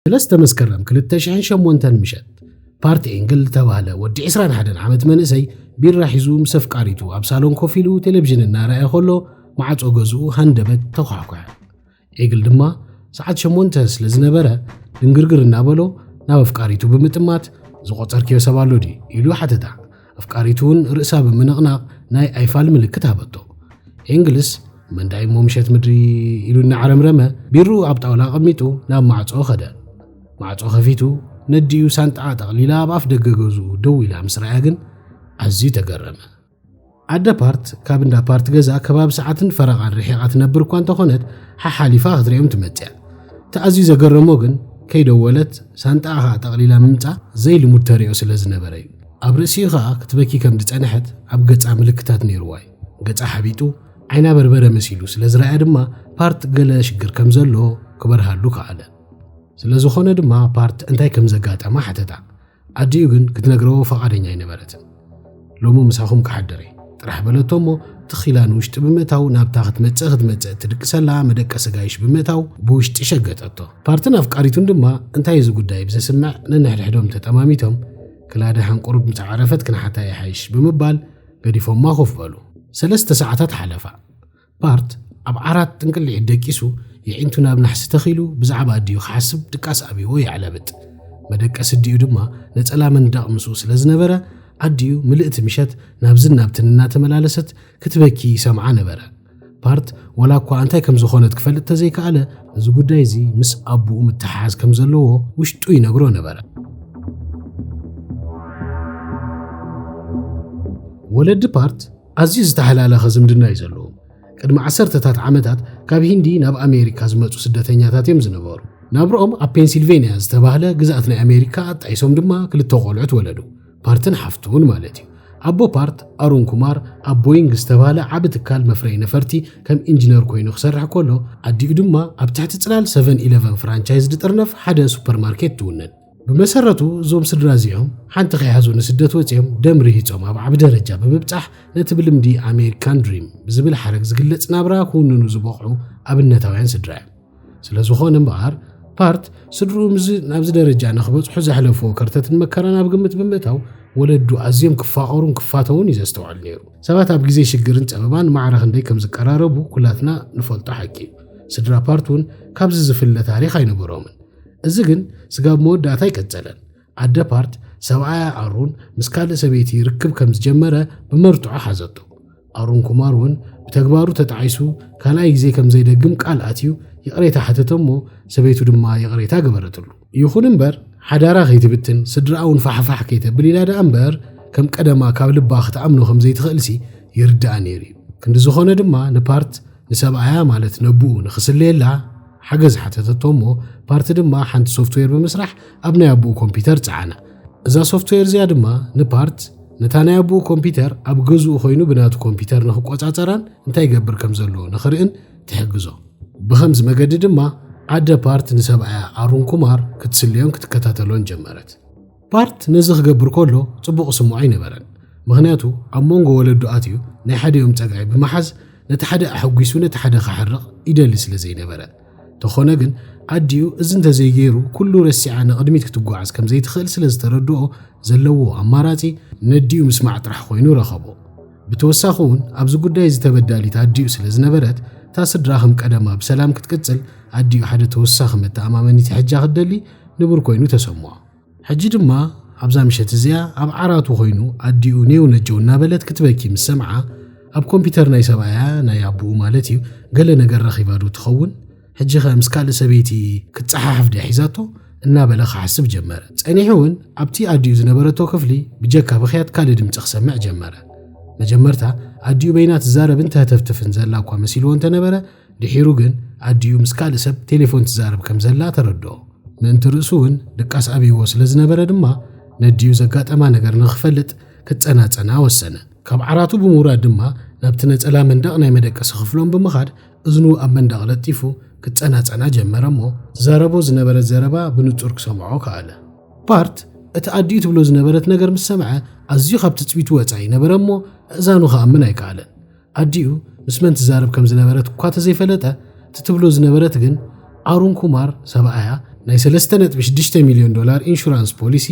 3 መስከረም 2008 ምሸት ፓርት ኤንግል ተባለ ወዲ 21 ዓመት መንእሰይ ቢራ ሒዙ ምስ ኣፍቃሪቱ ኣብ ሳሎን ኮፍ ኢሉ ቴሌቪዥን እናረኣየ ከሎ ማዕጾ ገዝኡ ሃንደበት ተኳዕኳዐ። ኤግል ድማ ሰዓት 8 ስለ ዝነበረ ድንግርግር እናበሎ ናብ ኣፍቃሪቱ ብምጥማት ዝቆፀርክዮ ሰብ ኣሎ ዲ ኢሉ ሓተታ። ኣፍቃሪቱ እውን ርእሳ ብምንቕናቕ ናይ ኣይፋል ምልክት ሃበቶ። ኤንግልስ መንዳይ ምሸት ምድሪ ኢሉ እናዓረምረመ ቢሩ ኣብ ጣውላ ቀሚጡ ናብ ማዕጾ ኸደ። ማዕጾ ከፊቱ ነዲኡ ሳንጣ ጠቕሊላ ኣብ ኣፍ ደገ ገዝኡ ደው ኢላ ምስ ረኣያ ግን ኣዝዩ ተገረመ። ኣደ ፓርት ካብ እንዳ ፓርት ገዛ ከባቢ ሰዓትን ፈረቓን ርሒቓ ትነብር እኳ እንተኾነት ሓሓሊፋ ክትሪኦም ትመጽያ። ተኣዝዩ ዘገረሞ ግን ከይደወለት ሳንጣኻ ጠቕሊላ ምምጻእ ዘይልሙድ ተሪኦ ስለ ዝነበረ እዩ። ኣብ ርእሲኡ ከዓ ክትበኪ ከም ዝጸንሐት ኣብ ገጻ ምልክታት ነይሩዋይ። ገጻ ሓቢጡ ዓይና በርበረ መሲሉ ስለ ዝረኣያ ድማ ፓርት ገለ ሽግር ከም ዘሎ ክበርሃሉ ከኣለ። ስለ ዝኾነ ድማ ፓርት እንታይ ከም ዘጋጠማ ሓተታ። ኣዲኡ ግን ክትነግረዎ ፈቓደኛ ኣይነበረትን። ሎሚ ምሳኹም ክሓደረ ጥራሕ በለቶ እሞ ትኺላን ውሽጢ ብምእታው ናብታ ክትመጽእ ትድቅሰላ መደቀሲ ጋይሽ ብምእታው ብውሽጢ ሸገጠቶ። ፓርትን ኣፍቃሪቱን ድማ እንታይ እዚ ጉዳይ ብዘስምዕ ነንሕድሕዶም ተጠማሚቶም ክላደ ሓንቁር ምትዓረፈት ክንሓታ ይሓይሽ ብምባል ገዲፎማ ኮፍ በሉ። 3 ሰዓታት ሓለፋ። ፓርት ኣብ ዓራት ጥንቅልዕ ደቂሱ የዒንቱ ናብ ናሕሲ ተኺሉ ብዛዕባ ኣዲኡ ክሓስብ ድቃስ ኣብይዎ ይዕለብጥ። መደቀሲ ኣዲኡ ድማ ነፀላ መንዳቕ ምስኡ ስለ ዝነበረ ኣዲኡ ምልእቲ ምሸት ናብዝን ናብትን እናተመላለሰት ክትበኪ ሰምዓ ነበረ። ፓርት ወላ እኳ እንታይ ከም ዝኾነት ክፈልጥ ተዘይከኣለ እዚ ጉዳይ እዚ ምስ ኣቡኡ ምትሓዝ ከም ዘለዎ ውሽጡ ይነግሮ ነበረ። ወለዲ ፓርት ኣዝዩ ዝተሓላለኸ ዝምድና እዩ ዘለዎ። ቅድሚ 10ታት ዓመታት ካብ ሂንዲ ናብ ኣሜሪካ ዝመጹ ስደተኛታት እዮም ዝነበሩ። ናብሮኦም ኣብ ፔንሲልቬንያ ዝተባህለ ግዛኣት ናይ ኣሜሪካ ኣጣይሶም ድማ 2 ቆልዑት ወለዱ። ፓርትን ሓፍቱን ማለት እዩ። ኣቦ ፓርት ኣሩን ኩማር ኣብ ቦይንግ ዝተባህለ ዓብ ትካል መፍረይ ነፈርቲ ከም ኢንጂነር ኮይኑ ክሰርሕ ከሎ ኣዲኡ ድማ ኣብ ትሕቲ ጽላል 7-11 ፍራንቻይዝ ድጥርነፍ ሓደ ሱፐርማርኬት ትውነን። ብመሰረቱ እዞም ስድራ እዚኦም ሓንቲ ከይሓዙ ንስደት ወፂኦም ደም ርሂፆም ኣብ ዓብ ደረጃ ብምብጻሕ ነቲ ብልምዲ ኣሜሪካን ድሪም ብዝብል ሓረግ ዝግለጽ ናብራ ክውንኑ ዝበቕዑ ኣብነታውያን ስድራ እዮም። ስለ ዝኾነ እምበኣር ፓርት ስድሩ ናብዚ ደረጃ ንኽበጽሑ ዘሕለፍዎ ከርተትን መከራን ኣብ ግምት ብምእታው ወለዱ ኣዝዮም ክፋቐሩን ክፋተውን እዩ ዘስተውዕል ነይሩ። ሰባት ኣብ ግዜ ሽግርን ፀበባን ማዕረኽ እንደይ ከም ዝቀራረቡ ኩላትና ንፈልጦ ሓቂ እዩ። ስድራ ፓርት እውን ካብዚ ዝፍለ ታሪኽ ኣይነበሮምን። እዚ ግን ስጋብ መወዳእታ ይቀጸለን። ኣደ ፓርት ሰብኣያ ኣሩን ምስ ካልእ ሰበይቲ ርክብ ከም ዝጀመረ ብመርትዖ ሓዘቶ። ኣሩን ኩማር እውን ብተግባሩ ተጣዒሱ ካልኣይ ግዜ ከም ዘይደግም ቃል ኣትዩ ይቕሬታ ሓተቶሞ ሰበይቱ ድማ ይቕሬታ ገበረትሉ። ይኹን እምበር ሓዳራ ከይትብትን ስድራውን ፋሕፋሕ ከይተብል ኢላ ደኣ እምበር ከም ቀደማ ካብ ልባ ክትኣምኖ ከም ዘይትኽእልሲ ይርዳኣ ነይሩ እዩ። ክንዲ ዝኾነ ድማ ንፓርት ንሰብኣያ ማለት ነብኡ ንኽስለየላ ሓገዝ ሓተተቶሞ ፓርት ድማ ሓንቲ ሶፍትዌር ብምስራሕ ኣብ ናይ ኣቡኡ ኮምፒተር ፀዓና። እዛ ሶፍትዌር እዚኣ ድማ ንፓርት ነታ ናይ ኣቡኡ ኮምፒተር ኣብ ገዝኡ ኮይኑ ብናቱ ኮምፒተር ንኽቆፃፀራን እንታይ ይገብር ከም ዘለዎ ንኽርእን ትሕግዞ። ብኸምዚ መገዲ ድማ ኣደ ፓርት ንሰብኣያ ኣሩን ኩማር ክትስልዮም ክትከታተሎን ጀመረት። ፓርት ነዚ ክገብር ከሎ ጽቡቕ ስምዖ ኣይነበረን። ምኽንያቱ ኣብ መንጎ ወለዱ ኣትዩ ናይ ሓደዮም ፀጋዒ ብመሓዝ ነቲ ሓደ ኣሐጒሱ ነቲ ሓደ ክሓርቕ ይደሊ ስለ ዘይነበረ ተኾነ ግን ኣዲኡ እዚ እንተዘይገይሩ ኩሉ ረሲዓ ንቕድሚት ክትጓዓዝ ከም ዘይትኽእል ስለ ዝተረድኦ ዘለዎ ኣማራፂ ነዲኡ ምስማዕ ጥራሕ ኮይኑ ረኸቦ። ብተወሳኺ እውን ኣብዚ ጉዳይ ዝተበዳሊት ኣዲኡ ስለ ዝነበረት እታ ስድራ ከም ቀደማ ብሰላም ክትቅጽል ኣዲኡ ሓደ ተወሳኺ መተኣማመኒት ሕጃ ክደሊ ንቡር ኮይኑ ተሰምዖ። ሕጂ ድማ ኣብዛ ምሸት እዚኣ ኣብ ዓራቱ ኮይኑ ኣዲኡ ኔው ነጀው እናበለት ክትበኪ ምስ ሰምዓ ኣብ ኮምፒተር ናይ ሰብኣያ ናይ ኣቡኡ ማለት እዩ ገለ ነገር ረኺባዱ ትኸውን። ሕጂ ምስ ካልእ ሰበይቲ ክትፀሓሕፍ ድያ ሒዛቶ እናበለ ክሓስብ ጀመረ። ጸኒሑ እውን ኣብቲ ኣዲኡ ዝነበረቶ ክፍሊ ብጀካ ብኽያት ካልእ ድምፂ ክሰምዕ ጀመረ። መጀመርታ ኣዲኡ በይና ትዛረብ እንተተፍትፍን ዘላ እኳ መሲልዎ እንተነበረ ድሒሩ ግን ኣዲኡ ምስ ካልእ ሰብ ቴሌፎን ትዛረብ ከም ዘላ ተረድኦ። ምእንቲ ርእሱ እውን ድቃስ ኣብይዎ ስለ ዝነበረ ድማ ነዲኡ ዘጋጠማ ነገር ንኽፈልጥ ክትጸናጸና ወሰነ። ካብ ዓራቱ ብምውራድ ድማ ናብቲ ነፀላ መንደቕ ናይ መደቀሲ ክፍሎም ብምኻድ እዝኑ ኣብ መንደቕ ለጢፉ ክትጸናጸና ጀመረ እሞ ዝዛረቦ ዝነበረት ዘረባ ብንጹር ክሰምዖ ከኣለ። ፓርት እቲ ኣዲኡ ትብሎ ዝነበረት ነገር ምስ ሰምዐ ኣዝዩ ካብ ትፅቢቱ ወፃኢ ነበረ እሞ እዛኑ ከኣምን ኣይከኣለን። ኣዲኡ ምስ መን ትዛረብ ከም ዝነበረት እኳ ተዘይፈለጠ ትትብሎ ዝነበረት ግን ኣሩን ኩማር ሰብኣያ ናይ 3.6 ሚልዮን ዶላር ኢንሹራንስ ፖሊሲ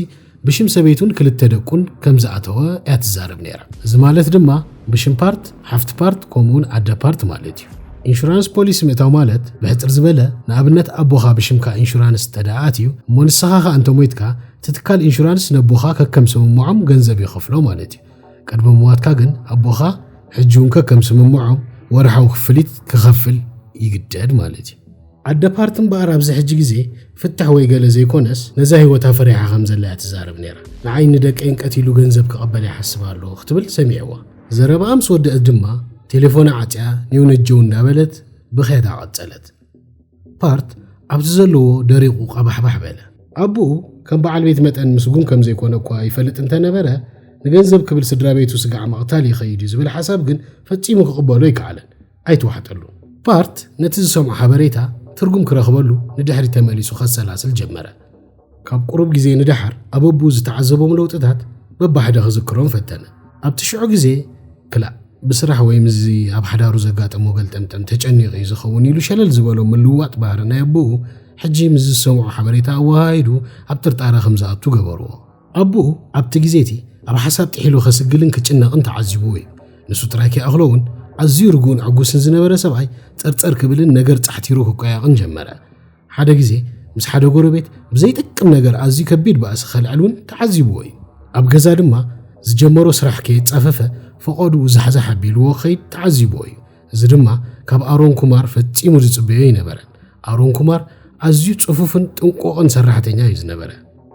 ብሽም ሰበይቱን ክልተ ደቁን ከም ዝኣተወ ያትዛረብ ነይራ። እዚ ማለት ድማ ብሽም ፓርት ሓፍቲ ፓርት ከምኡን ኣደ ፓርት ማለት እዩ። ኢንሹራንስ ፖሊሲ ምእታው ማለት ብሕፅር ዝበለ ንኣብነት ኣቦኻ ብሽምካ ኢንሹራንስ ተዳኣት እዩ እሞ ንስኻ ኸ እንተ ሞይትካ ትትካል ኢንሹራንስ ነቦኻ ከከም ስምምዖም ገንዘብ ይኸፍሎ ማለት እዩ። ቀድሚ ምዋትካ ግን ኣቦኻ ሕጂውን ከከም ስምምዖም ወርሓዊ ክፍሊት ክኸፍል ይግደድ ማለት እዩ። ኣደ ፓርትን በኣር ኣብዚ ሕጂ ግዜ ፍታሕ ወይ ገለ ዘይኮነስ ነዛ ህይወታ ፈሪሓ ከም ዘላ ትዛረብ ነይራ። ንዓይ ንደቀይን ቀቲሉ ገንዘብ ክቐበል ይሓስብ ኣሎ ክትብል ሰሚዕዋ። ዘረባኣ ምስ ወደአት ድማ ቴሌፎና ዓፅያ ንውነጀው እንዳበለት ብኸታ ቀፀለት። ፓርት ኣብዚ ዘለዎ ደሪቑ ቀባሕባሕ በለ። ኣቡኡ ከም በዓል ቤት መጠን ምስጉን ከም ዘይኮነ እኳ ይፈልጥ እንተነበረ ንገንዘብ ክብል ስድራ ቤቱ ስጋዕ መቕታል ይኸይድ እዩ ዝብል ሓሳብ ግን ፈፂሙ ክቕበሎ ይከኣለን ኣይተዋሕጠሉ። ፓርት ነቲ ዝሰምዖ ሓበሬታ ትርጉም ክረኽበሉ ንድሕሪ ተመሊሱ ከሰላስል ጀመረ። ካብ ቁሩብ ግዜ ንድሓር ኣብ ኣቡኡ ዝተዓዘቦም ለውጥታት በባሕደ ክዝክሮም ፈተነ። ኣብቲ ሽዑ ግዜ ክላእ ብስራሕ ወይ ምዚ ኣብ ሓዳሩ ዘጋጠሞ ገልጠምጠም ተጨኒቑ እዩ ዝኸውን ኢሉ ሸለል ዝበሎም ምልውዋጥ ባህሪ ናይ ኣቡኡ ሕጂ ምስ ዝሰምዖ ሓበሬታ ኣወሃሂዱ ኣብ ጥርጣረ ከም ዝኣቱ ገበርዎ። ኣቡኡ ኣብቲ ግዜቲ ኣብ ሓሳብ ጥሒሉ ከስግልን ክጭነቕን ተዓዚብዎ እዩ። ንሱ ጥራይ ከይኣኽሎውን ኣዝዩ ርጉእን ዕጉስን ዝነበረ ሰብኣይ ፀርፀር ክብልን ነገር ጻሕቲሩ ክቆያቕን ጀመረ። ሓደ ግዜ ምስ ሓደ ጎረቤት ብዘይጠቅም ነገር ኣዝዩ ከቢድ ባእሲ ከልዕልውን ተዓዚብዎ እዩ። ኣብ ገዛ ድማ ዝጀመሮ ስራሕ ከይፃፈፈ ፈቐዱ ዝሓዛሕ ኣቢልዎ ኸይድ ተዓዚብዎ እዩ። እዚ ድማ ካብ ኣሮን ኩማር ፈፂሙ ዝፅበዮ ይነበረን። ኣሮን ኩማር ኣዝዩ ጽፉፍን ጥንቆቕን ሰራሕተኛ እዩ ዝነበረ።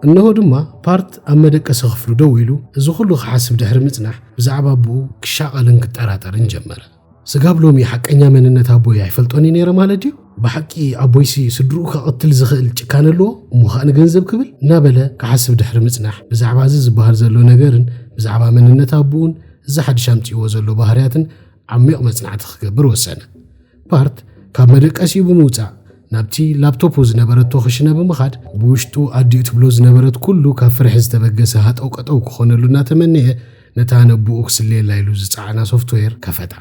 እነሆ ድማ ፓርት ኣብ መደቀሲ ክፍሉ ደው ኢሉ እዚ ኩሉ ክሓስብ ድሕሪ ምጽናሕ ብዛዕባ ኣቡኡ ክሻቐልን ክጠራጠርን ጀመረ። ስጋብ ሎሚ ሓቀኛ መንነት ኣቦይ ኣይፈልጦን ነይረ ማለት ድዩ? ብሓቂ ኣቦይሲ ስድርኡ ከቕትል ዝኽእል ጭካን ኣለዎ እሞ ከዓ ንገንዘብ ክብል እናበለ ክሓስብ ድሕሪ ምጽናሕ ብዛዕባ እዚ ዝበሃል ዘሎ ነገርን ብዛዕባ መንነት ኣቡኡን እዚ ሓድሽ ኣምፂዎ ዘሎ ባህርያትን ዓሚቕ መጽናዕቲ ክገብር ወሰነ። ፓርት ካብ መደቀሲኡ ብምውፃእ ናብቲ ላፕቶፕ ዝነበረቶ ክሽነ ብምኻድ ብውሽጡ ኣዲኡ ትብሎ ዝነበረት ኩሉ ካብ ፍርሒ ዝተበገሰ ሃጠው ቀጠው ክኾነሉ እናተመነየ ነታ ነብኡ ክስሌላ ኢሉ ዝፀዓና ሶፍትዌር ከፈታ።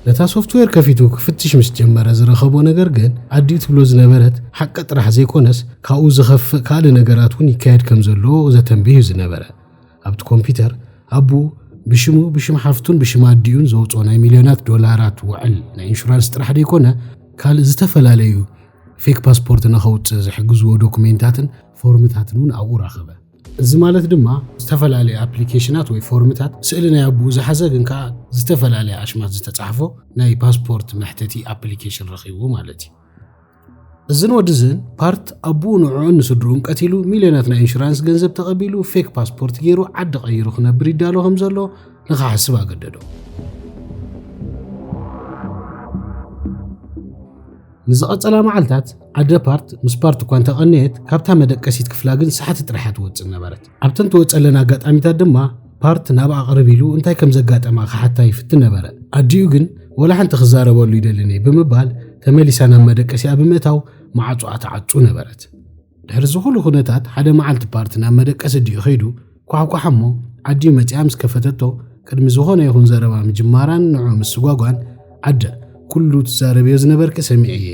ነታ ሶፍትዌር ከፊቱ ክፍትሽ ምስ ጀመረ ዝረኸቦ ነገር ግን ኣዲኡ ትብሎ ዝነበረት ሓቂ ጥራሕ ዘይኮነስ ካብኡ ዝኸፍእ ካልእ ነገራት እውን ይካየድ ከም ዘሎ ዘተንቢዩ ዝነበረ። ኣብቲ ኮምፒተር ኣቡኡ ብሽም ሓፍቱን ብሽም ኣዲኡን ዘውፅኦ ናይ ሚልዮናት ዶላራት ውዕል ናይ ኢንሹራንስ ጥራሕ ደይኮነ ካልእ ዝተፈላለዩ ፌክ ፓስፖርት ንኸውፅእ ዝሕግዝዎ ዶኩሜንታትን ፎርምታትን እውን ኣብኡ ረኸበ። እዚ ማለት ድማ ዝተፈላለዩ ኣፕሊኬሽናት ወይ ፎርምታት ስእሊ ናይ ኣቡኡ ዝሓዘ ግን ከዓ ዝተፈላለዩ ኣሽማት ዝተጻሕፎ ናይ ፓስፖርት መሕተቲ ኣፕሊኬሽን ረኺቡ ማለት እዩ። እዝን ወድዝን ፓርት ኣቡኡ ንዕኡን ንስድሩን ቀቲሉ ሚልዮናት ናይ ኢንሹራንስ ገንዘብ ተቐቢሉ ፌክ ፓስፖርት ገይሩ ዓዲ ቀይሩ ክነብር ይዳሎ ከም ዘሎ ንኽሓስብ ኣገደዶ። ንዝቐፀላ መዓልታት ኣደ ፓርት ምስ ፓርት እኳ እንተቐነየት ካብታ መደቀሲት ክፍላ ግን ሰሓቲ ጥራሓ ትወፅእ ነበረት። ኣብተን ትወፀለን ኣጋጣሚታት ድማ ፓርት ናብ ኣቕርብ ኢሉ እንታይ ከም ዘጋጠማ ክሓታ ይፍትን ነበረ። ኣዲኡ ግን ወላ ሓንቲ ክዛረበሉ ይደልን ብምባል ተመሊሳ ናብ መደቀሲያ ብምእታው ማዕፁኣ ተዓፁ ነበረት። ድሕሪ ዝኹሉ ኩነታት ሓደ መዓልቲ ፓርት ናብ መደቀሲ ዲኡ ኸይዱ ኳዕኳሕ እሞ ኣዲኡ መፅያ ምስ ከፈተቶ ቅድሚ ዝኾነ ይኹን ዘረባ ምጅማራን ንዑ ምስ ጓጓን ኣደ ኩሉ ትዛረብዮ ዝነበርክ ሰሚዐየ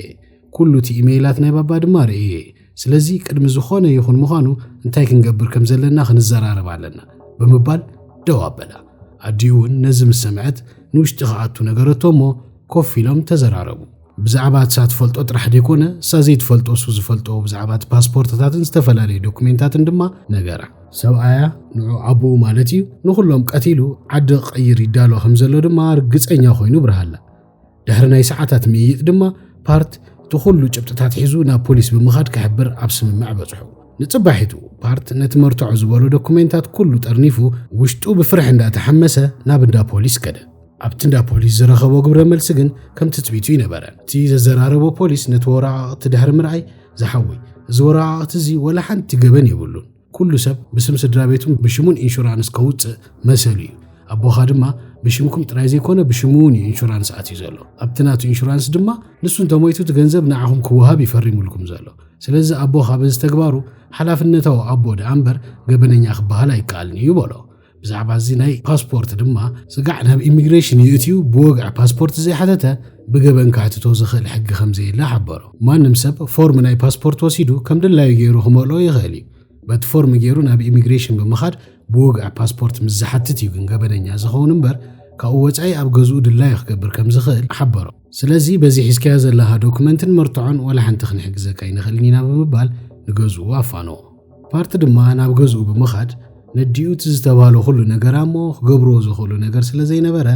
ኩሉ እቲ ኢሜይላት ናይ ባባ ድማ ርእየ ስለዚ ቅድሚ ዝኾነ ይኹን ምዃኑ እንታይ ክንገብር ከም ዘለና ክንዘራረብ ኣለና ብምባል ደው ኣበላ። ኣዲኡ እውን ነዚ ምስ ሰምዐት ንውሽጢ ክኣቱ ነገረቶ እሞ ኮፍ ኢሎም ተዘራረቡ። ብዛዕባ እሳ ትፈልጦ ጥራሕ ደይኮነ እሳ ዘይትፈልጦ እሱ ዝፈልጦ ብዛዕባ ፓስፖርትታትን ዝተፈላለዩ ዶኩሜንታትን ድማ ነገራ። ሰብኣያ ንዑ ኣቡኡ ማለት እዩ ንኹሎም ቀቲሉ ዓዲ ቀይር ይዳሎ ከም ዘሎ ድማ ርግፀኛ ኮይኑ ብርሃላ። ድሕሪ ናይ ሰዓታት ምይይጥ ድማ ፓርት እቲ ኩሉ ጭብጥታት ሒዙ ናብ ፖሊስ ብምኻድ ክሕብር ኣብ ስምምዕ በፅሑ። ንፅባሒቱ ፓርት ነቲ መርትዖ ዝበሎ ዶኩሜንታት ኩሉ ጠርኒፉ ውሽጡ ብፍርሕ እንዳተሓመሰ ናብ እንዳ ፖሊስ ከደ። ኣብቲ እንዳ ፖሊስ ዝረኸቦ ግብረ መልሲ ግን ከም ትፅቢቱ ይነበረ። እቲ ዘዘራረቦ ፖሊስ ነቲ ወረቓቕቲ ድሕሪ ምርኣይ ዝሓወይ እዚ ወረቓቕቲ እዚ ወላ ሓንቲ ገበን የብሉን ኩሉ ሰብ ብስም ስድራ ቤቱን ብሽሙን ኢንሹራንስ ከውፅእ መሰሉ እዩ። ኣቦኻ ድማ ብሽምኩም ጥራይ ዘይኮነ ብሽሙን ኢንሹራንስ ኣትዩ ዘሎ። ኣብቲ ናቱ ኢንሹራንስ ድማ ንሱ እንተሞይቱ እቲ ገንዘብ ንዓኹም ክወሃብ ይፈሪሙልኩም ዘሎ። ስለዚ ኣቦኻ በዚ ተግባሩ ሓላፍነታዊ ኣቦ ደኣ እምበር ገበነኛ ክበሃል ኣይከኣልን እዩ በሎ። ብዛዕባ እዚ ናይ ፓስፖርት ድማ ስጋዕ ናብ ኢሚግሬሽን ይእትዩ ብወግዕ ፓስፖርት ዘይሓተተ ብገበን ካሕትቶ ዝኽእል ሕጊ ከምዘየላ ሓበሮ ማንም ሰብ ፎርም ናይ ፓስፖርት ወሲዱ ከም ድላዩ ገይሩ ክመልኦ ይኽእል እዩ በቲ ፎርም ገይሩ ናብ ኢሚግሬሽን ብምኻድ ብወግዕ ፓስፖርት ምዝሓትት እዩ ግን ገበነኛ ዝኸውን እምበር ካብኡ ወፃኢ ኣብ ገዝኡ ድላይ ክገብር ከም ዝኽእል ሓበሮ ስለዚ በዚ ሒዝካዮ ዘለኻ ዶክመንትን መርትዖን ወላ ሓንቲ ክንሕግዘካ ይንኽእልን ኢና ብምባል ንገዝኡ ኣፋንዎ ፓርቲ ድማ ናብ ገዝኡ ብምኻድ ነዲኡት ዝተባሃለ ኩሉ ነገር እሞ ክገብርዎ ዝኽእሉ ነገር ስለ ዘይነበረ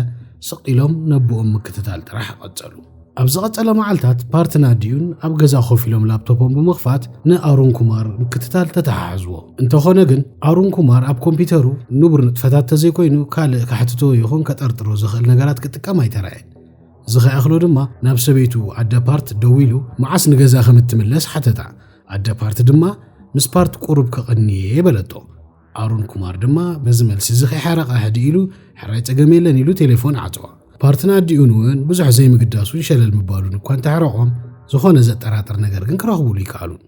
ስቕ ኢሎም ነብኦም ምክትታል ጥራሕ ቀጸሉ ኣብ ዝቐጸለ መዓልታት ፓርትና ዲዩን ኣብ ገዛ ኮፍ ኢሎም ላፕቶፖም ብምኽፋት ንኣሩን ኩማር ምክትታል ተተሓሕዝዎ እንተኾነ ግን ኣሩን ኩማር ኣብ ኮምፒውተሩ ንቡር ንጥፈታት ተዘይኮይኑ ካልእ ካሕትቶ ይኹን ከጠርጥሮ ዝኽእል ነገራት ክጥቀም ኣይተረኣየን እዚ ኸያኽሎ ድማ ናብ ሰበይቱ ኣደ ፓርት ደው ኢሉ መዓስ ንገዛ ከም እትምለስ ሓተታ ኣደ ፓርት ድማ ምስ ፓርት ቁሩብ ከቐንየ በለጦ ኣሩን ኩማር ድማ በዚ መልሲ እዚ ኸይሓረቐ ሕዲ ኢሉ ሕራይ ፀገም የለን ኢሉ ቴሌፎን ዓፅዋ ፓርትና ዲኡን እውን ብዙሕ ዘይምግዳሱን ሸለል ምባሉን እኳ እንተሕረቖም ዝኾነ ዘጠራጥር ነገር ግን ክረኽቡሉ ይከኣሉን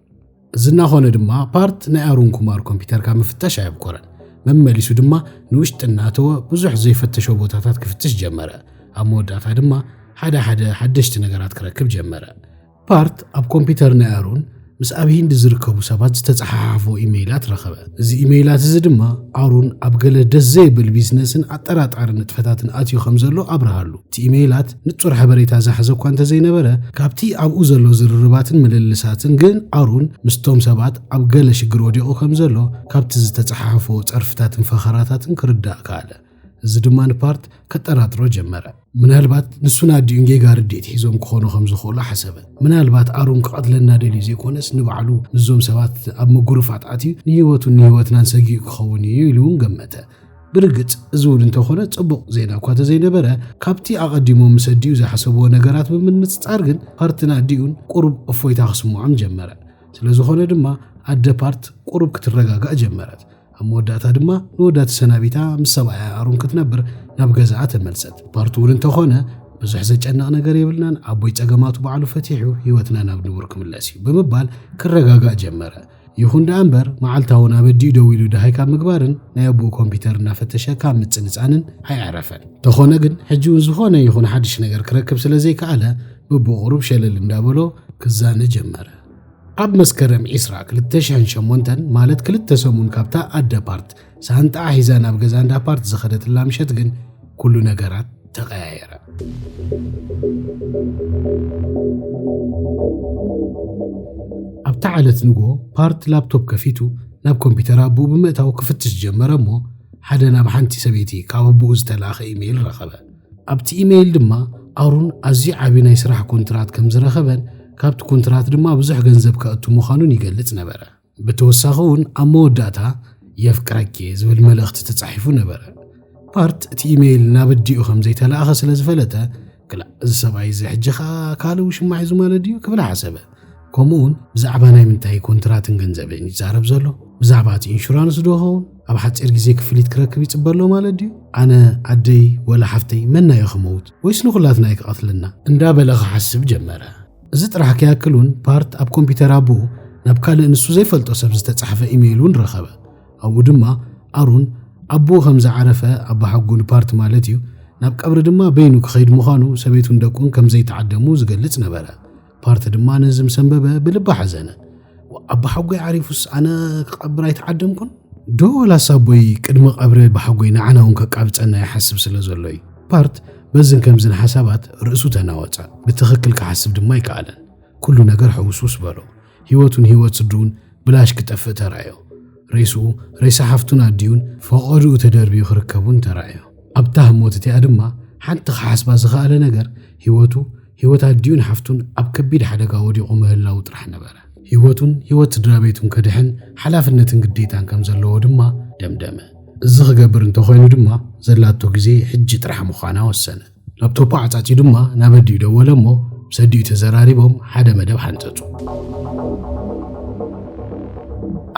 እዚ እናኾነ ድማ ፓርት ናይ ኣሩን ኩማር ኮምፒተር ካብ ምፍተሽ ኣየብኮረን መመሊሱ ድማ ንውሽጢ እናተወ ብዙሕ ዘይፈተሾ ቦታታት ክፍትሽ ጀመረ ኣብ መወዳእታ ድማ ሓደ ሓደሽቲ ነገራት ክረክብ ጀመረ ፓርት ኣብ ኮምፒተር ናይ ኣሩን ምስ ኣብ ሂንዲ ዝርከቡ ሰባት ዝተጻሓሓፉ ኢሜይላት ረኸበ እዚ ኢሜይላት እዚ ድማ ኣሩን ኣብ ገለ ደስ ዘይብል ቢዝነስን ኣጠራጣሪ ንጥፈታትን ኣትዩ ከም ዘሎ ኣብርሃሉ እቲ ኢሜይላት ንጹር ሓበሬታ ዝሓዘ እኳ እንተዘይነበረ ካብቲ ኣብኡ ዘሎ ዝርርባትን ምልልሳትን ግን ኣሩን ምስቶም ሰባት ኣብ ገለ ሽግር ወዲቑ ከም ዘሎ ካብቲ ዝተጻሓሓፉ ጸርፍታትን ፈኸራታትን ክርዳእ ከኣለ እዚ ድማ ንፓርት ከጠራጥሮ ጀመረ ምናልባት ንሱና ዲዩን ጌጋ ርዴት ሒዞም ክኾኑ ከም ዝኽእሉ ሓሰበ ምናልባት ኣሩን ክቐትለና ደልዩ ዘይኮነስ ንባዕሉ ንዞም ሰባት ኣብ ምጉርፋት ኣትዩ ንህይወትናን ሰጊኡ ክኸውን እዩ ኢሉ እውን ገመተ ብርግጽ እዚ እውን እንተኾነ ጽቡቕ ዜና እኳ ተዘይነበረ ካብቲ ኣቐዲሞም ምስ ኣዲኡ ዝሓሰብዎ ነገራት ብምንጽጻር ግን ፓርትና ዲዩን ቁሩብ እፎይታ ክስምዖም ጀመረ ስለዝኾነ ድማ ኣደ ፓርት ቁሩብ ክትረጋጋእ ጀመረት ኣብ መወዳእታ ድማ ንወዳት ሰናቢታ ምስ ሰብኣያ ኣሩን ክትነብር ናብ ገዛኣ ተመልሰት ፓርቱ እውን እንተኾነ ብዙሕ ዘጨነቕ ነገር የብልናን ኣቦይ ፀገማቱ ባዕሉ ፈቲሑ ህይወትና ናብ ንቡር ክምለስ እዩ ብምባል ክረጋጋእ ጀመረ ይኹን ዳ እምበር መዓልታዊ ናብ ኣዲኡ ደው ኢሉ ድሃይ ካብ ምግባርን ናይ ኣቦኡ ኮምፒተር እናፈተሸ ካብ ምፅንፃንን ኣይዓረፈን እንተኾነ ግን ሕጂ እውን ዝኾነ ይኹን ሓድሽ ነገር ክረክብ ስለዘይከኣለ ብብቑሩብ ሸለል እንዳበሎ ክዛነ ጀመረ ኣብ መስከረም 2008 ማለት 2 ሰሙን ካብታ ኣደ ፓርት ሳንጣ ሒዛ ናብ ገዛ እንዳ ፓርት ዝኸደትላ ምሸት ግን ኩሉ ነገራት ተቐያየረ ኣብታ ዓለት ንጎ ፓርት ላፕቶፕ ከፊቱ ናብ ኮምፒተር ኣቦኡ ብምእታው ክፍትሽ ጀመረ እሞ ሓደ ናብ ሓንቲ ሰበይቲ ካብ ኣቦኡ ዝተላኸ ኢሜይል ረኸበ ኣብቲ ኢሜይል ድማ ኣሩን ኣዝዩ ዓብዪ ናይ ስራሕ ኮንትራት ከም ዝረኸበን ካብቲ ኮንትራት ድማ ብዙሕ ገንዘብ ከእቱ ምዃኑን ይገልጽ ነበረ ብተወሳኺ እውን ኣብ መወዳእታ የፍቅረኪ ዝብል መልእኽቲ ተጻሒፉ ነበረ ፓርት እቲ ኢሜይል ናብ ኣዲኡ ከም ዘይተላእኸ ስለ ዝፈለጠ እዚ ሰብኣይ እዚ ሕጂ ካልእ ሽማዕ ሒዙ ማለት ድዩ ክብል ሓሰበ ከምኡውን ብዛዕባ ናይ ምንታይ ኮንትራትን ገንዘብን ይዛረብ ዘሎ ብዛዕባ እቲ ኢንሹራንስ ዶ ኸውን ኣብ ሓፂር ግዜ ክፍሊት ክረክብ ይጽበሎ ማለት ድዩ ኣነ ኣደይ ወላ ሓፍተይ መናዮ ክመውት ወይስ ንኹላትና ይክቐትልና እንዳበለ ክሓስብ ጀመረ እዚ ጥራሕ ከያክሉን ፓርት ኣብ ኮምፒተር ኣቦኡ ናብ ካልእ ንሱ ዘይፈልጦ ሰብ ዝተጻሕፈ ኢሜይሉን ረኸበ ኣብኡ ድማ ኣሩን ኣቦኡ ከም ዝዓረፈ ኣባ ሓጉን ፓርት ማለት እዩ ናብ ቀብሪ ድማ በይኑ ክኸይድ ምዃኑ ሰበይቱን ደቁን ከም ዘይተዓደሙ ዝገልጽ ነበረ ፓርት ድማ ነዚ ምሰንበበ ብልባ ሓዘነ ኣባ ሓጎይ ዓሪፉስ ኣነ ክቐብር ኣይተዓደምኩን ዶ ወላስ ኣቦይ ቅድሚ ቀብሪ ብሓጎይ ንዓና እውን ከቃብፀና ይሓስብ ስለ ዘሎ እዩ ፓርት በዝን ከምዝን ሓሳባት ርእሱ ተናወፀ ብትኽክል ክሓስብ ድማ ይከኣለን ኩሉ ነገር ሕውስውስ በሎ ህይወቱን ህይወት ስድውን ብላሽ ክጠፍእ ተራእዮ ሬሳ ሓፍቱን ኣዲዩን ፈቐድኡ ተደርቢዩ ክርከቡን ተራእዮ ኣብታ ህሞት እቲኣ ድማ ሓንቲ ክሓስባ ዝኸኣለ ነገር ህይወት ኣዲዩን ሓፍቱን ኣብ ከቢድ ሓደጋ ወዲቑ ምህላው ጥራሕ ነበረ ህይወቱን ህይወት ስድራ ቤቱን ከድሕን ሓላፍነትን ግዴታን ከም ዘለዎ ድማ ደምደመ እዚ ክገብር እንተኾይኑ ድማ ዘላቶ ግዜ ሕጂ ጥራሕ ምዃና ወሰነ ላፕቶፕ ዓጻጺ ድማ ናብ ኣዲኡ ደወለ እሞ ምስ ኣዲኡ ተዘራሪቦም ሓደ መደብ ሓንፀፁ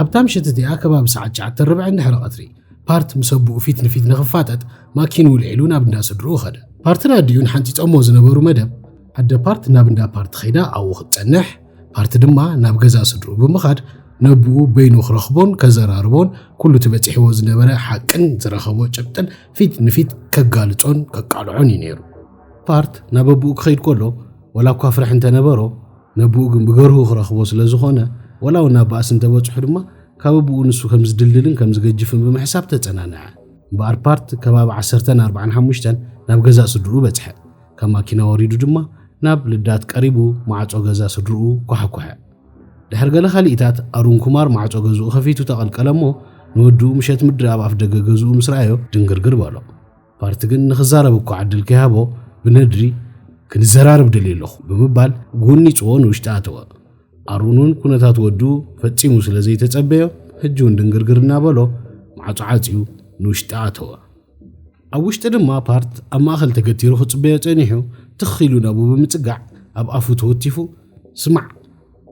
ኣብታ ምሽት እቲኣ ከባቢ ሰዓት 9:40 ድሕሪ ቀትሪ ፓርት ምስ ኣቦኡ ፊት ንፊት ንኽፋጠጥ ማኪኑ ውልዒሉ ናብ እንዳ ስድርኡ ኸደ ፓርትን ኣዲኡን ሓንፂፆሞ ዝነበሩ መደብ ኣደ ፓርት ናብ እንዳ ፓርት ኸይዳ ኣብኡ ክትጸንሕ ፓርት ድማ ናብ ገዛ ስድርኡ ብምኻድ ነብኡ በይኑ ክረኽቦን ከዘራርቦን ኩሉ ትበጽሕዎ ዝነበረ ሓቅን ዝረኸቦ ጭብጥን ፊት ንፊት ከጋልጾን ከቃልዖን እዩ ነይሩ። ፓርት ናብ ኣቡኡ ክኸይድ ከሎ ወላ እኳ ፍርሕ እንተነበሮ ነብኡ ግን ብገርሁ ክረኽቦ ስለ ዝኾነ ወላ እውን ናብ ባእሲ እንተበጽሑ ድማ ካብ ኣቡኡ ንሱ ከም ዝድልድልን ከም ዝገጅፍን ብምሕሳብ ተጸናንዐ። እምበኣር ፓርት ከባቢ 10:45 ናብ ገዛ ስድርኡ በጽሐ። ካብ ማኪና ወሪዱ ድማ ናብ ልዳት ቀሪቡ ማዕጾ ገዛ ስድርኡ ኳሓኳሐ። ድሕሪ ገለ ኻሊእታት ኣሩን ኩማር ማዕጾ ገዝኡ ኸፊቱ ተቐልቀለ እሞ ንወድኡ ምሸት ምድሪ ኣብ ኣፍ ደገ ገዝኡ ምስ ረኣዮ ድንግርግር በሎ። ፓርት ግን ንኽዛረብ እኳ ዕድል ከይሃቦ ብነድሪ ክንዘራርብ ደልየ ኣለኹ ብምባል ጎኒፅዎ ንውሽጢ ኣተወ። ኣሩንን ኩነታት ወድኡ ፈጺሙ ስለ ዘይተጸበዮ ሕጂ እውን ድንግርግር እናበሎ ማዕጾ ዓጺዩ ንውሽጢ ኣተወ። ኣብ ውሽጢ ድማ ፓርት ኣብ ማእኸል ተገቲሩ ክጽበዮ ጸኒሑ ትኽ ኢሉ ናብኡ ብምጽጋዕ ኣብ ኣፉ ተወቲፉ ስማዕ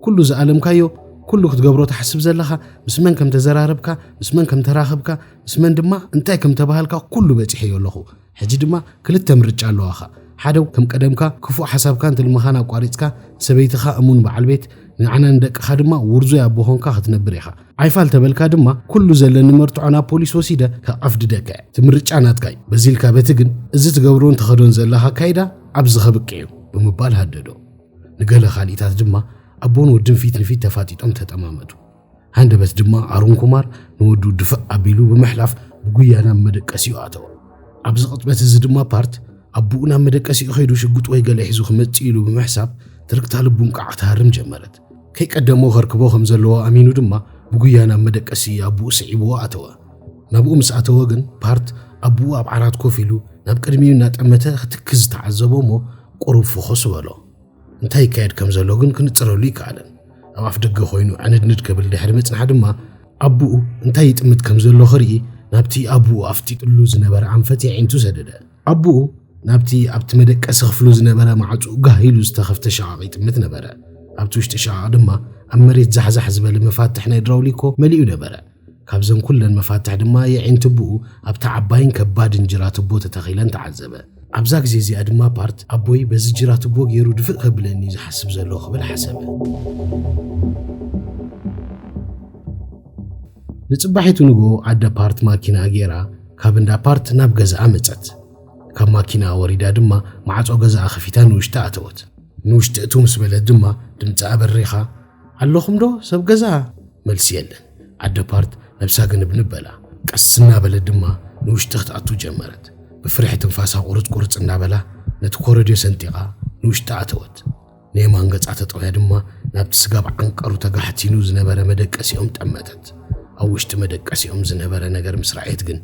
ኩሉ ዝኣለምካዮ ኩሉ ክትገብሮ ተሓስብ ዘለኻ ምስ መን ከም ተዘራረብካ ምስ መን ከም ተራኸብካ ምስ መን ድማ እንታይ ከም ተባሃልካ ኩሉ በፂሐዮ ኣለኹ። ሕጂ ድማ ክልተ ምርጫ ኣለዋኻ። ሓደ ከም ቀደምካ ክፉእ ሓሳብካ እንትልምኻን ኣቋሪፅካ ሰበይትኻ እሙን በዓል ቤት ንዓና ንደቅኻ ድማ ውርዞይ ኣቦኾንካ ክትነብር ኢኻ። ዓይፋል ተበልካ ድማ ኩሉ ዘለኒ መርትዖ ናብ ፖሊስ ወሲደ ከኣፍድደካ ትምርጫ ናትካይ በዚልካ በቲ ግን እዚ ትገብሮን ተኸዶን ዘለኻ ካይዳ ኣብዚ ኸብቅዕ ብምባል ሃደዶ። ንገለ ኻሊእታት ድማ ኣቦን ወድን ፊት ንፊት ተፋጢጦም ተጠማመጡ። ሃንደበት ድማ ኣሩን ኩማር ንወዱ ድፍእ ኣቢሉ ብምሕላፍ ብጉያ ናብ መደቀሲኡ ኣተወ። ኣብዚ ቅጽበት እዚ ድማ ፓርት ኣቡኡ ናብ መደቀሲኡ ኸይዱ ሽጉጥ ወይ ገለ ሒዙ ክመጽእ ኢሉ ብምሕሳብ ትርክታ ልቡን ቃዕ ትሃርም ጀመረት። ከይቀደሞ ኸርክቦ ከም ዘለዎ ኣሚኑ ድማ ብጉያ ናብ መደቀሲ ኣቡኡ ስዒብዎ ኣተወ። ናብኡ ምስ ኣተወ ግን ፓርት ኣቡኡ ኣብ ዓራት ኮፍ ኢሉ ናብ ቅድሚኡ እናጠመተ ክትክዝ ተዓዘቦ እሞ ቁሩብ ፍኹስ በሎ። እንታይ ይካየድ ከም ዘሎ ግን ክንጽረሉ ይከኣለን። ኣብ ኣፍ ደገ ኾይኑ ዕንድንድ ክብል ድሕሪ ምጽናሕ ድማ ኣቡኡ እንታይ ይጥምት ከም ዘሎ ኽርኢ ናብቲ ኣቡኡ ኣፍጢጥሉ ዝነበረ ኣንፈት የዒንቱ ሰደደ። ኣቡኡ ናብቲ ኣብቲ መደቀሲ ክፍሉ ዝነበረ ማዕጹኡ ጋህ ኢሉ ዝተኸፍተ ሸቓቕ ይጥምት ነበረ። ኣብቲ ውሽጢ ሸቓቕ ድማ ኣብ መሬት ዛሕዛሕ ዝበለ መፋትሕ ናይ ድራውሊኮ መሊኡ ነበረ። ካብዘን ኩለን መፋትሕ ድማ የዒንት ኣቡኡ ኣብታ ዓባይን ከባድን ጅራት ኣቦ ተተኺለን ተዓዘበ። ኣብዛ ግዜ እዚኣ ድማ ፓርት ኣቦይ በዚ ጅራት ኣቦ ገይሩ ድፍእ ከብለኒ ዝሓስብ ዘሎ ክብል ሓሰበ። ንጽባሒቱ ንጎ ኣደ ፓርት ማኪና ገይራ ካብ እንዳ ፓርት ናብ ገዛኣ መጸት። ካብ ማኪና ወሪዳ ድማ ማዕጾ ገዛኣ ኸፊታ ንውሽጢ ኣተወት። ንውሽጢ እቱ ምስ በለት ድማ ድምጻ በሪኻ ኣለኹም ዶ ሰብ ገዛ? መልሲ የለን። ኣደ ፓርት ነብሳ ግንብንብ በላ ቀስና በለት ድማ ንውሽጢ ክትኣቱ ጀመረት። ብፍርሒ ትንፋሳ ቁርጽ እናበላ ነቲ ኮረድዮ ሰንጢቓ ንውሽጢ ኣተወት። ንየማን ገጻ ተጠውያ ድማ ናብቲ ስጋብ ዓንቀሩ ተጋሕቲኑ ዝነበረ መደቀሲኦም ጠመተት። ኣብ ውሽጢ መደቀሲኦም ዝነበረ ነገር ምስ ረኣየት ግን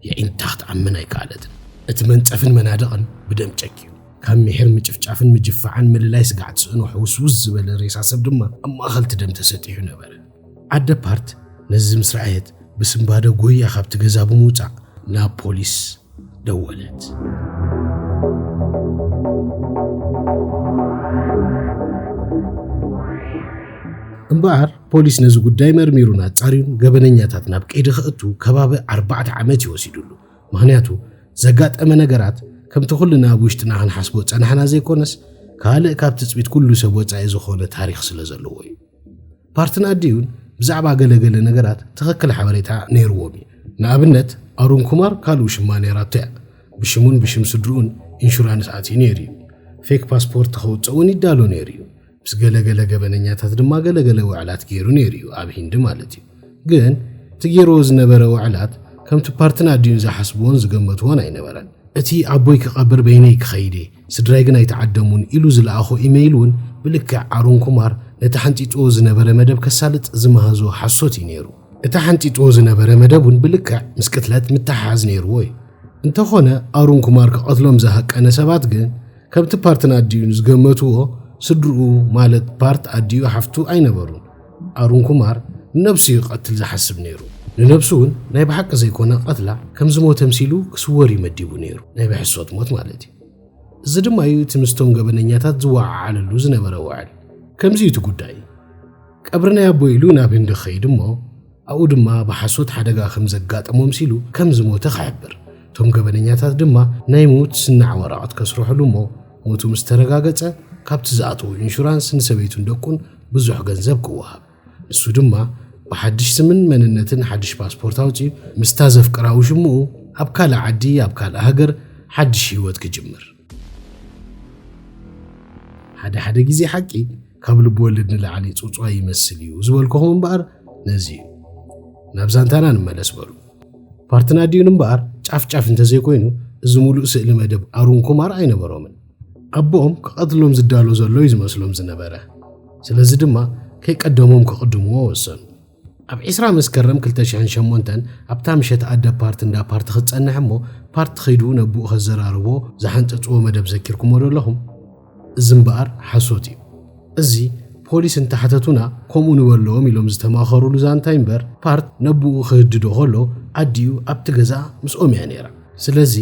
የዒንታ ክትኣምን ኣይከኣለትን። እቲ መንጸፍን መናድቕን ብደም ጨኪዩ ካብ ምሕር ምጭፍጫፍን ምጅፋዓን ምልላይ ስጋዕ ትስእኖ ሕውስውስ ዝበለ ሬሳ ሰብ ድማ ኣብ ማእኸልቲ ደም ተሰጢሑ ነበረ። ኣደ ፓርት ነዚ ምስ ረኣየት ብስምባደ ጎያ ካብቲ ገዛ ብምውፃእ ናብ ፖሊስ ደወለት። እምበኣር ፖሊስ ነዚ ጉዳይ መርሚሩን ኣጻሪዩን ገበነኛታት ናብ ቀይዲ ክእቱ ከባቢ 4 ዓመት ይወሲዱሉ። ምኽንያቱ ዘጋጠመ ነገራት ከምቲ ኩልና ኣብ ውሽጥና ክንሓስቦ ጸናሕና ዘይኮነስ ካልእ ካብ ትጽቢት ኩሉ ሰብ ወጻኢ ዝኾነ ታሪኽ ስለ ዘለዎ እዩ። ፓርትን ኣዲዩን ብዛዕባ ገለገለ ነገራት ትኽክል ሓበሬታ ነይርዎም እዩ። ንኣብነት ኣሩን ኩማር ካልኡ ሽማ ነይራቶ እያ። ብሽሙን ብሽም ስድሩኡን ኢንሹራንስ ኣትዩ ነይሩ እዩ። ፌክ ፓስፖርት ከውፅውን ይዳሎ ነይሩ እዩ። ምስ ገለገለ ገበነኛታት ድማ ገለገለ ውዕላት ገይሩ ነይሩ እዩ፣ ኣብ ሂንዲ ማለት እዩ። ግን እቲ ገይርዎ ዝነበረ ውዕላት ከምቲ ፓርትን ኣዲዩን ዝሓስብዎን ዝገመትዎን ኣይነበረን። እቲ ኣቦይ ክቐብር በይነይ ክኸይደ ስድራይ ግን ኣይተዓደሙን ኢሉ ዝለኣኾ ኢሜይል እውን ብልክዕ ኣሩን ኩማር ነቲ ሓንጢጥዎ ዝነበረ መደብ ከሳልጥ ዝመሃዞ ሓሶት እዩ ነይሩ። እቲ ሓንጢጥዎ ዝነበረ መደብ እውን ብልክዕ ምስ ቅትለት ምትሓሓዝ ነይርዎ እዩ። እንተኾነ ኣሩን ኩማር ክቐትሎም ዝሃቀነ ሰባት ግን ከምቲ ፓርትን ኣዲዩን ዝገመትዎ ስድርኡ ማለት ፓርት ኣዲዩ ሓፍቱ ኣይነበሩን። ኣሩን ኩማር ነብሱ ይቐትል ዝሓስብ ነይሩ። ንነብሱ እውን ናይ ብሓቂ ዘይኮነ ቀትላ ከም ዝሞተ ምሲሉ ክስወር ይመዲቡ ነይሩ፣ ናይ ብሕሶት ሞት ማለት እዩ። እዚ ድማ እዩ እቲ ምስቶም ገበነኛታት ዝወዓዓለሉ ዝነበረ ውዕል። ከምዚ እቲ ጉዳይ ቀብሪ ናይ ኣቦ ኢሉ ናብ ህንዲ ክኸይድ እሞ ኣብኡ ድማ ብሓሶት ሓደጋ ከም ዘጋጠሞ ምሲሉ ከም ዝሞተ ክሕብር። እቶም ገበነኛታት ድማ ናይ ሞት ስናዕ ወረቐት ከስርሕሉ እሞ ሞቱ ምስ ተረጋገጸ ካብቲ ዝኣተዉ ኢንሹራንስ ንሰበይቱን ደቁን ብዙሕ ገንዘብ ክወሃብ፣ ንሱ ድማ بحدش سمن مننتن حدش باسبورت أوتي مستازف قراو شمو أبكال عدي أبكال أهجر حدش هيوت كجمر حدا جيزي حكي قبل بولدنا لعلي تصوصوا يمثليو زولكم بقر نزيو نابزانتانا نملس بلو بارتنا ديون بقر ጫፍ እንተ ዘይኮይኑ እዚ ሙሉእ ስእሊ መደብ አሩን ኩማር አይነበሮምን አቦም ከቀትሎም ዝዳሎ ዘሎ ይዝመስሎም ዝነበረ ስለዚ ድማ ከይቀደሞም ከቅድምዎ ወሰኑ ኣብ 20 መስከረም 2008 ኣብታ ምሸት ኣደ ፓርት እንዳ ፓርት ክጸንሕሞ ፓርት ኸይዱ ነብኡ ከዘራርቦ ዝሓንፀፅዎ መደብ ዘኪርኩም ወለለኹም እዝምባር ሓሶት እዩ እዚ ፖሊስ እንተሓተቱና ከምኡ ንበለዎም ኢሎም ዝተማኸሩሉ ዛንታ እምበር ፓርት ነብኡ ክህድዶ ኸሎ ኣዲዩ ኣብቲ ገዛ ምስኦም እያ ነይራ ስለዚ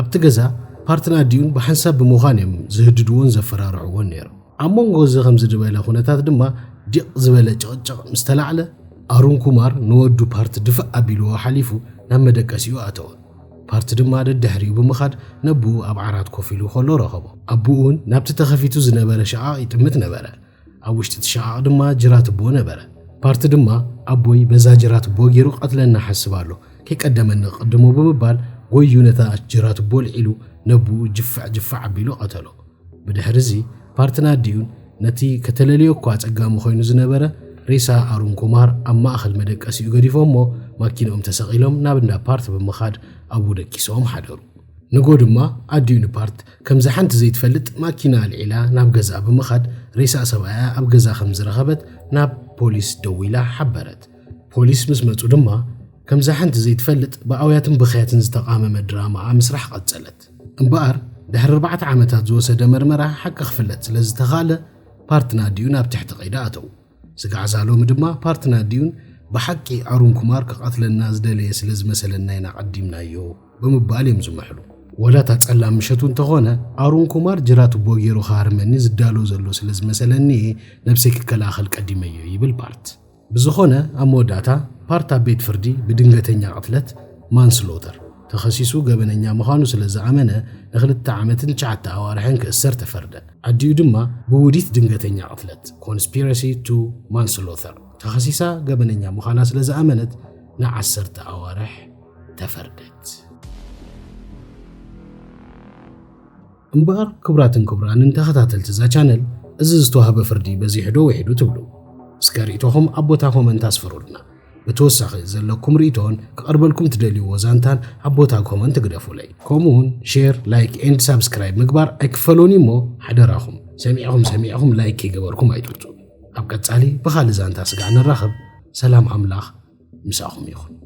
ኣብቲ ገዛ ፓርትና ኣዲዩን ብሓንሳብ ብምዃን እዮም ዝህድድዎን ዘፈራርዕዎን ነይሮም ኣብ መንጎ እዚ ከምዚ ዝበለ ኩነታት ድማ ዲቕ ዝበለ ጭቕጭቕ ምስ ተላዕለ ኣሩን ኩማር ንወዱ ፓርት ድፍእ ኣቢልዎ ሓሊፉ ናብ መደቀሲኡ ኣተወ ፓርት ድማ ደድሕሪኡ ብምኻድ ነብኡ ኣብ ዓራት ኮፍ ኢሉ ኸሎ ረኸቦ ኣቡኡን ናብቲ ተኸፊቱ ዝነበረ ሸቓቕ ይጥምት ነበረ ኣብ ውሽጢ እቲ ሸቓቕ ድማ ጅራት ቦ ነበረ ፓርት ድማ ኣቦይ በዛ ጅራት ቦ ገይሩ ቀትለና ሓስባሎ ከይቀደመኒ ቅድሞ ብምባል ጎዩ ነታ ጅራት ቦ ልዒሉ ነብኡ ጅፋዕ ኣቢሉ ቀተሎ ብድሕሪ እዚ ፓርትና ኣዲዩን ነቲ ከተለልዮ እኳ ፀጋሙ ኮይኑ ዝነበረ ሬሳ ኣሩን ኩማር ኣብ ማእኸል መደቀሲኡ ገዲፎሞ ማኪንኦም ተሰቒሎም ናብ እንዳ ፓርት ብምኻድ ኣብኡ ደቂሶም ሓደሩ ንጎ ድማ ኣዲዩን ፓርት ከምዚ ሓንቲ ዘይትፈልጥ ማኪና ልዒላ ናብ ገዛ ብምኻድ ሬሳ ሰብኣያ ኣብ ገዛ ከም ዝረኸበት ናብ ፖሊስ ደው ኢላ ሓበረት ፖሊስ ምስ መፁ ድማ ከምዚ ሓንቲ ዘይትፈልጥ ብኣውያትን ብኽያትን ዝተቃመመ ድራማ ምስራሕ ቀጸለት እምበኣር ድሕሪ 4 ዓመታት ዝወሰደ መርመራ ሓቂ ክፍለጥ ስለዝተኻለ ፓርትና ኣዲዩን ኣብ ትሕቲ ቀይዳ ኣተው ዝጋዕዛሎም ድማ ፓርትና ኣዲዩን ብሓቂ ኣሩን ኩማር ከቀትለና ዝደለየ ስለዝመሰለና ኢና ቀዲምናዮ ብምባል እዮም ዝመሕሉ ወላታ ጸላም ምሸቱ እንተኾነ ኣሩን ኩማር ጅራቱ ቦ ገይሩ ኻርመኒ ዝዳሎ ዘሎ ስለዝመሰለኒ ነብሰይ ክከላኸል ቀዲመዮ ይብል ፓርት ብዝኾነ ኣብ መወዳእታ ፓርት ኣብ ቤት ፍርዲ ብድንገተኛ ቅትለት ማንስሎተር ተኸሲሱ ገበነኛ ምዃኑ ስለዝኣመነ ን2 ዓመትን 9 ኣዋርሕን ክእሰር ተፈርደ ኣዲዩ ድማ ብውዲት ድንገተኛ ቅትለት ኮንስፒረሲ ቱ ማንስሎተር ተኸሲሳ ገበነኛ ምዃና ስለዝኣመነት ን10 ኣዋርሕ ተፈርደት እምበኣር ክብራትን ክብራንን ተኸታተልቲ ዛ ቻነል እዚ ዝተዋህበ ፍርዲ በዚሕ ዶ ወሒዱ ትብሉ እስከሪእቶኹም ኣብ ቦታ ኮመንት ኣስፍሩልና بتوسخ زلكم ريتون كقربلكم تدليو وزانتان عبوتا كومنت تقدفولي كومون شير لايك اند سبسكرايب مقبار اكفلوني مو حدراهم سميعهم لايك يقبركم ايتوتو ابقى تسالي بخال زانتا سقعنا الرخب سلام عملاخ مساهم يخون